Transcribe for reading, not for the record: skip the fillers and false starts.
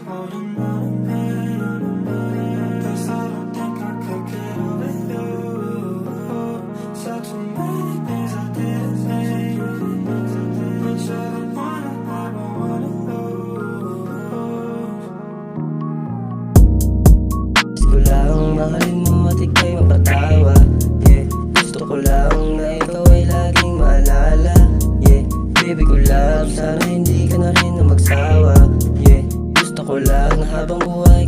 holding on to me. Guess I don't think I could get over you. Said too many things I didn't say. Wish I didn't wanna ever wanna lose. Gusto ko lang mahalin mo at ika'y mapatawa. Yeah, gusto ko lang na ikaw ay laging maalala. Yeah, baby ko love, sana hindi ka na rin na magsawa. Yeah, gusto ko lang na habang buhay